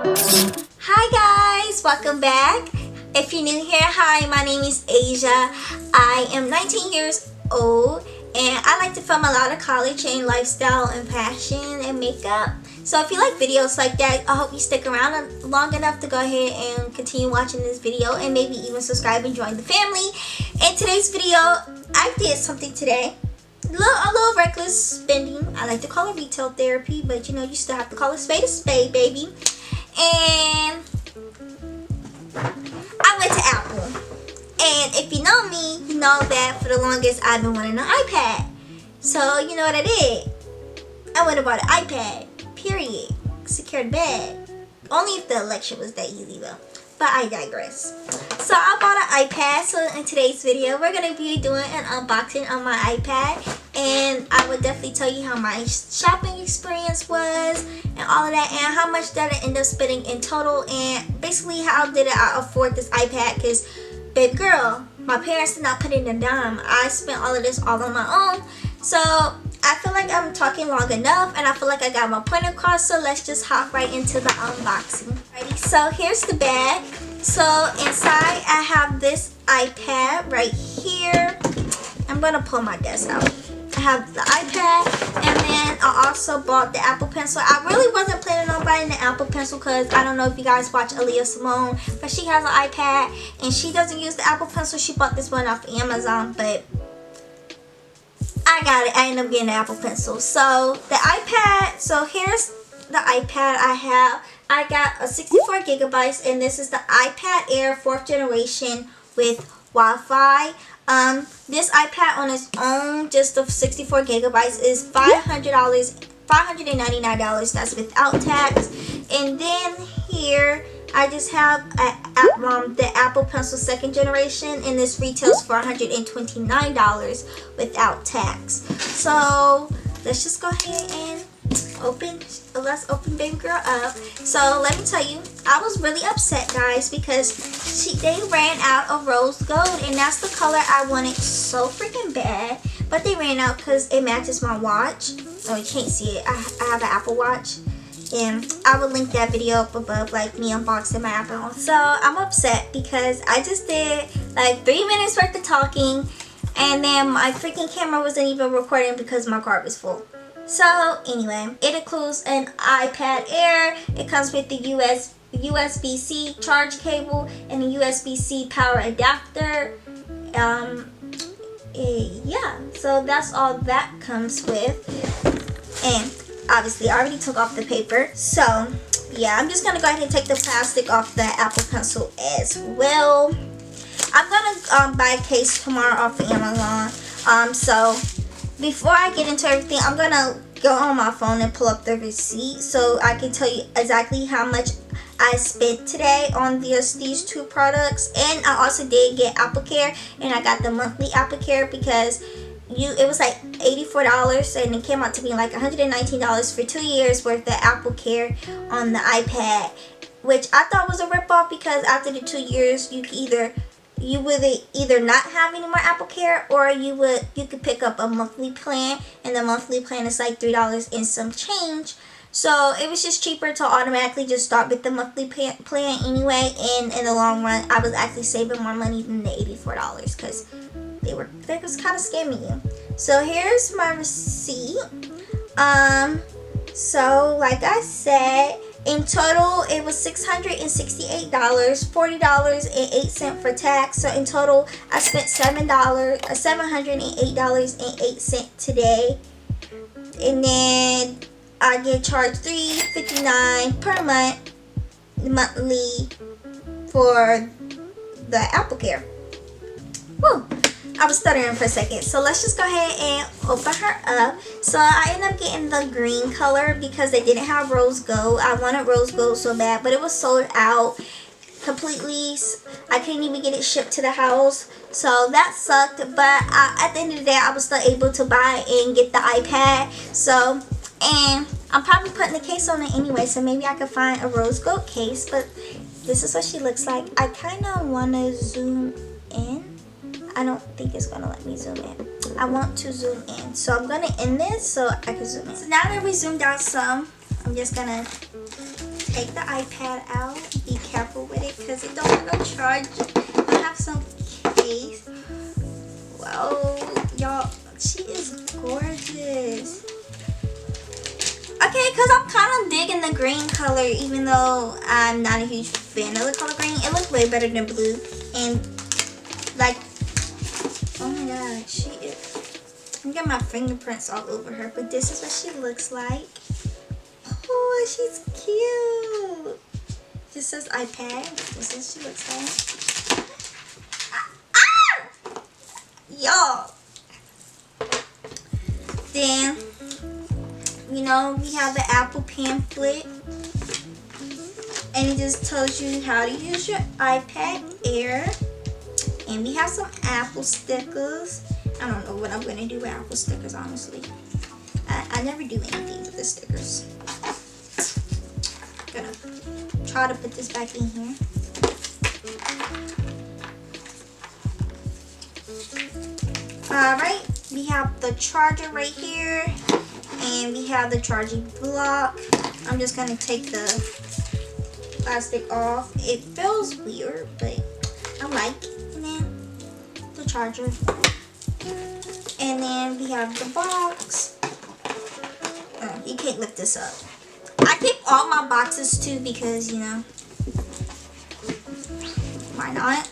Hi guys, welcome back. If you're new here, hi, my name is Asia. I am 19 years old and I like to film a lot of college and lifestyle and fashion and makeup. So if you like videos like that, I hope you stick around long enough to go ahead and continue watching this video and maybe even subscribe and join the family. In today's video, I did something today. A little reckless spending. I like to call it retail therapy, but you know, you still have to call a spade, baby. And I went to Apple. And if you know me, you know that for the longest I've been wanting an iPad. So you know what I did? I went and bought an iPad. Period. Secured bag. Only if the election was that easy though. But I digress. So I bought an iPad. So in today's video, we're going to be doing an unboxing on my iPad. And I would definitely tell you how my shopping experience was and all of that. And how much did I end up spending in total. And basically how did I afford this iPad. Because, baby girl, my parents did not put in a dime. I spent all of this all on my own. So I feel like I'm talking long enough and I feel like I got my point across, so let's just hop right into the unboxing. Alrighty, so here's the bag. So inside I have this iPad right here. I'm gonna pull my desk out. I have the iPad and then I also bought the Apple Pencil. I really wasn't planning on buying the Apple Pencil because I don't know if you guys watch Aaliyah Simone, but she has an iPad and she doesn't use the Apple Pencil. She bought this one off Amazon, but I got it. I ended up getting an Apple Pencil. So the iPad, so here's the iPad I have. I got a 64 gigabytes and this is the iPad Air 4th generation with Wi-Fi. This iPad on its own, just of 64 gigabytes, is $599. That's without tax. And then here I just have the Apple Pencil 2nd generation, and this retails for $129 without tax. So let's just go ahead and let's open baby girl up. So let me tell you, I was really upset, guys, because they ran out of rose gold, and that's the color I wanted so freaking bad. But they ran out because it matches my watch. Oh, you can't see it. I have an Apple Watch. And I will link that video up above, like me unboxing my Apple. So I'm upset because I just did like 3 minutes worth of talking and then my freaking camera wasn't even recording because my card was full. So anyway, it includes an iPad Air. It comes with the USB-C charge cable and a USB-C power adapter. Yeah, so that's all that comes with. And obviously, I already took off the paper. So, yeah, I'm just going to go ahead and take the plastic off the Apple Pencil as well. I'm going to buy a case tomorrow off of Amazon. So, before I get into everything, I'm going to go on my phone and pull up the receipt so I can tell you exactly how much I spent today on these two products. And I also did get AppleCare, and I got the monthly AppleCare because it was like $84 and it came out to be like $119 for 2 years worth of AppleCare on the iPad, which I thought was a ripoff because after the 2 years you would either not have any more AppleCare or you could pick up a monthly plan, and the monthly plan is like $3 and some change. So it was just cheaper to automatically just start with the monthly plan anyway, and in the long run I was actually saving more money than the $84 because they was kind of scamming you. So here's my receipt. So like I said, in total it was $668, $40.08 for tax. So in total I spent $708.08 today. And then I get charged $359 per month monthly for the AppleCare. Woo! I was stuttering for a second. So let's just go ahead and open her up. So I ended up getting the green color because they didn't have rose gold. I wanted rose gold so bad, but it was sold out completely. I couldn't even get it shipped to the house. So that sucked. But at the end of the day, I was still able to buy and get the iPad. So, and I'm probably putting the case on it anyway. So maybe I could find a rose gold case. But this is what she looks like. I kind of want to zoom in. I don't think it's going to let me zoom in. I want to zoom in. So I'm going to end this so I can zoom in. So now that we zoomed out some, I'm just going to take the iPad out. Be careful with it because it don't have no charger. I have some case. Whoa, y'all, she is gorgeous. Okay, because I'm kind of digging the green color, even though I'm not a huge fan of the color green. It looks way better than blue. And, like, oh my god, she is... I'm getting my fingerprints all over her, but this is what she looks like. Oh, she's cute. This says iPad. This is what she looks like. Ah! Y'all. Then, you know, we have the Apple pamphlet. And it just tells you how to use your iPad Air. And we have some Apple stickers. I don't know what I'm going to do with Apple stickers, honestly. I never do anything with the stickers. I'm going to try to put this back in here. Alright, we have the charger right here. And we have the charging block. I'm just going to take the plastic off. It feels weird, but I like it. And then the charger. And then we have the box. Oh, you can't lift this up. I keep all my boxes too because, you know, why not?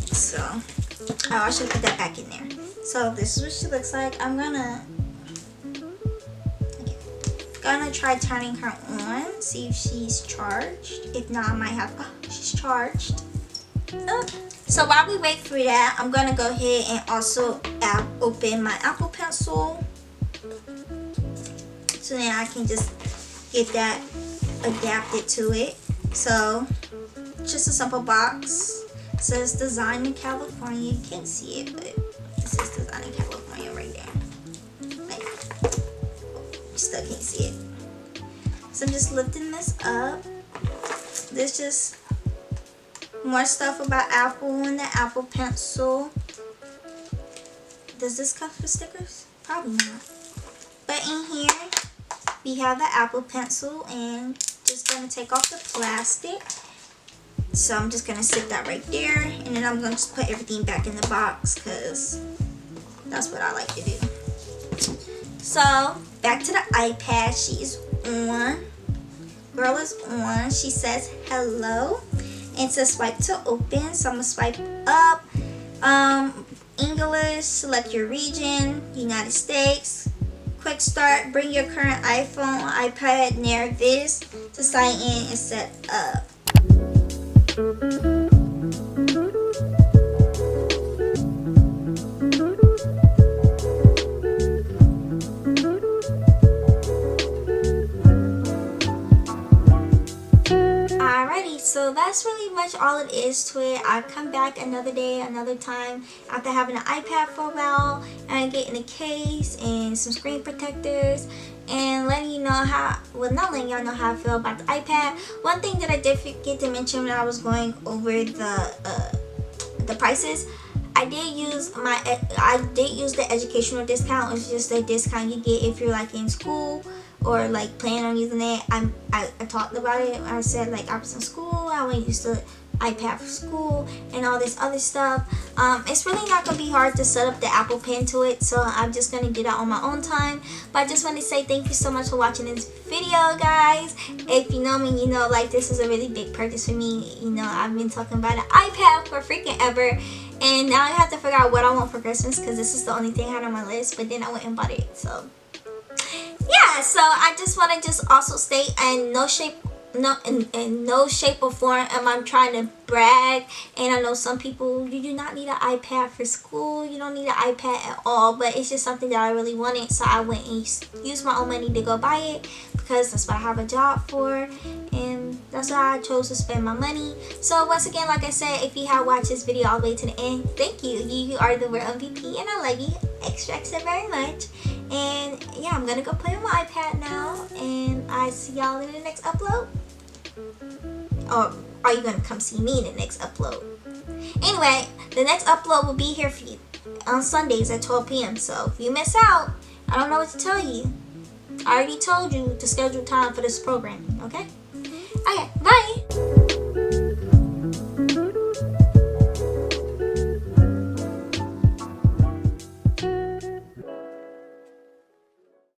So, oh, I should put that back in there. So this is what she looks like. I'm gonna try turning her on, see if she's charged. If not, I might have, oh, she's charged. Oh. So while we wait for that, I'm gonna go ahead and also open my Apple Pencil. So then I can just get that adapted to it. So, just a simple box. It says Design in California. You can't see it, but it says Design in California right there. Like, you still can't see it. So I'm just lifting this up. There's just more stuff about Apple and the Apple Pencil. Does this come with stickers? Probably not. But in here, we have the Apple Pencil, and just going to take off the plastic. So I'm just going to stick that right there, and then I'm going to just put everything back in the box because that's what I like to do. So back to the iPad. She is on. Girl is on. She says hello. And to swipe to open, so I'm going to swipe up. English, select your region, United States. Quick start, bring your current iPhone, iPad near this to sign in and set up. Alrighty, so that's really much all it is to it. I come back another day, another time after having an iPad for a while and getting a case and some screen protectors and letting you know how, well, not letting y'all know how I feel about the iPad. One thing that I did forget to mention when I was going over the prices, I did use the educational discount. It's just a discount you get if you're like in school or like planning on using it. I talked about it. I said like I was in school, I went used to iPad for school and all this other stuff. It's really not gonna be hard to set up the Apple Pen to it, so I'm just gonna do that on my own time. But I just want to say thank you so much for watching this video, guys. If you know me, you know like this is a really big purchase for me. You know, I've been talking about an iPad for freaking ever, and now I have to figure out what I want for Christmas because this is the only thing I had on my list. But then I went and bought it, so yeah. So I just want to just also state, in no shape or form am I trying to brag. And I know some people, you do not need an iPad for school, you don't need an iPad at all, but it's just something that I really wanted, so I went and used my own money to go buy it because that's what I have a job for, and that's why I chose to spend my money. So once again, like I said, if you have watched this video all the way to the end, thank you. You are the real MVP, and I love you extra very much. And yeah, I'm gonna go play on my iPad now, and I see y'all in the next upload. Or are you gonna come see me in the next upload? Anyway, the next upload will be here for you on Sundays at 12 p.m. So if you miss out, I don't know what to tell you. I already told you to schedule time for this programming, okay? Okay, bye.